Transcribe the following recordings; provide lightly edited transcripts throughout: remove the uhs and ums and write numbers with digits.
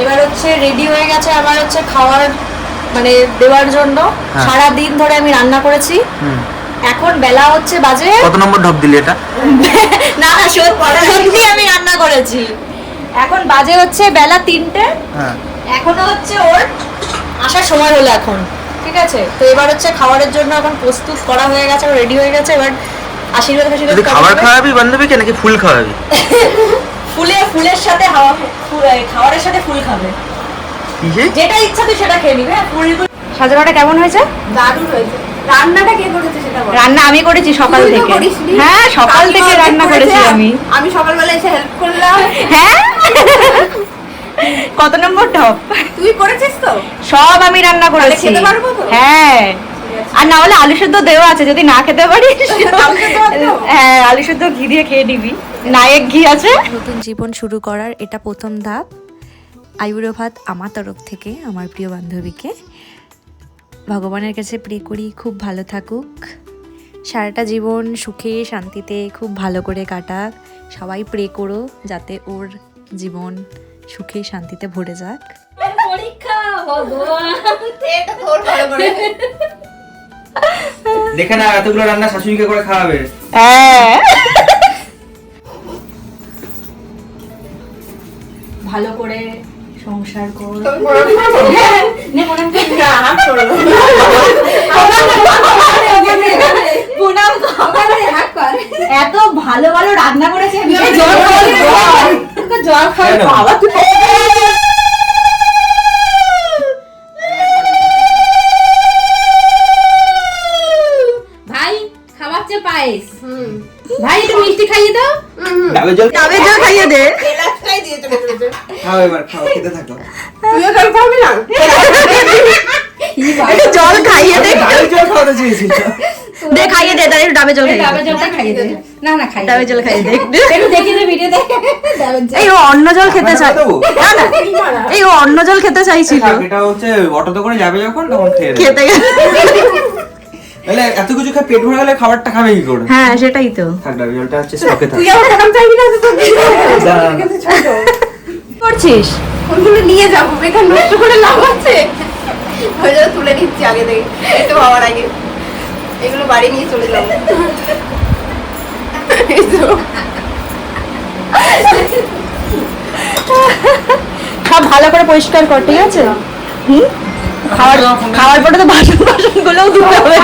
এবার হচ্ছে রেডি হয়ে গেছে আমার হচ্ছে খাওয়ার মানে দেওয়ার জন্য। সারা দিন ধরে আমি রান্না করেছি। এখন বেলা হচ্ছে বাজে কত নম্বর ঢপ দিলি এটা? না সত্যি আমি রান্না করেছি। এখন বাজে হচ্ছে বেলা 3টে। এখনো হচ্ছে ওর আসার সময় হলো এখন, ঠিক আছে? তো এবার হচ্ছে খাবারের জন্য এখন প্রস্তুত করা হয়ে গেছে, রেডি হয়ে গেছে। এবার আশীর্বাদ খাবার খাওয়াবি বান্ধবীকে নাকি ফুল খাওয়াবি? ফুলের সাথে খাবারের সাথে ফুল খাবে, যেটা ইচ্ছা তুই সেটা খেয়ে নিবি। সাজানোটা কেমন হয়েছে? দারুণ হয়েছে। রান্নাটা কে করেছে সেটা বল। রান্না আমি করেছি সকাল থেকে। হ্যাঁ সকাল থেকে রান্না করেছি আমি সকালবেলা এসে হেল্প করলাম। হ্যাঁ কত নম্বর টপ? তুই করেছিস তো? সব আমি রান্না করেছি। খেতে পারবো তো? হ্যাঁ, আর না হলে আলু সেদ্ধ দেওয়া আছে, যদি না খেতে পারিস হ্যাঁ আলু সেদ্ধ ঘি দিয়ে খেয়ে নিবি, নায়ক ঘি আছে। নতুন জীবন শুরু করার এটা প্রথম ধাপ। আইবুড়ো ভাত আমার তরফ থেকে আমার প্রিয় বান্ধবীকে। ভগবানের কাছে প্রে করি খুব ভালো থাকুক, সারাটা জীবন সুখে শান্তিতে খুব ভালো করে কাটাক। সবাই প্রে করো যাতে ওর জীবন সুখে শান্তিতে ভরে যাক। পরীক্ষা ভগবান, এটা তোর ভালো করে দেখে না এতগুলো রান্না শাশুড়িকে করে খাওয়াবে। হ্যাঁ ভালো করে সংসার কর। এত ভালো ভালো রান্না করেছে, জল খাওয়ার বাবা। ভাই খাওয়াচ্ছে পায়েস। ভাই একটু মিষ্টি খাইয়ে দাও। ডাবের জল খাইয়ে দে। এলাচটাই দিয়ে চলে গেছে। খাও এবার, খাও, খেতে থাকো। তুইও জল খাবি না? একটু জল খাইয়ে দে। ডাবের জল খাওয়াতে চেয়েছিল। দে খাইয়ে দে, তাহলে একটু ডাবের জল খাইয়ে দে। ডাবের জলটা খাইয়ে দে। না না খাইয়ে ডাবের জল খাইয়ে দে। একটু দেখিয়ে দে ভিডিও দেখ। ডাবের জল। এই ও অন্য জল খেতে চায়। না না এই ও অন্য জল খেতে চাইছিল। এটা হচ্ছে অটোতে করে যাবে যখন তখন খেয়ে খেতে গেলে তাহলে এত কিছু খেয়ে পেট ভরে গেলে খাবারটা খাবে কি করে? হ্যাঁ সেটাই তো থাক, ডাবের জলটা হচ্ছে স্টকে থাক। তুই আমার টাকা চাইবি না তো দাঁড়া। ছোট করছিস। ওগুলো নিয়ে যাবো, বেকার নষ্ট করে লাভ আছে। ওই জন্য তুলে নিচ্ছি আগে থেকে, একটু হওয়ার আগে। এগুলো বাড়ি নিয়ে চলে যাবো। সব ভালো করে পরিষ্কার কর, ঠিক আছে? খাওয়ার পরে তো বাসন গুলোও ধুতে হবে।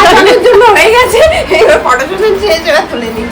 জন্য হয়ে গেছে, এবার ফটো শুট শেষ, এবার তুলে নিই।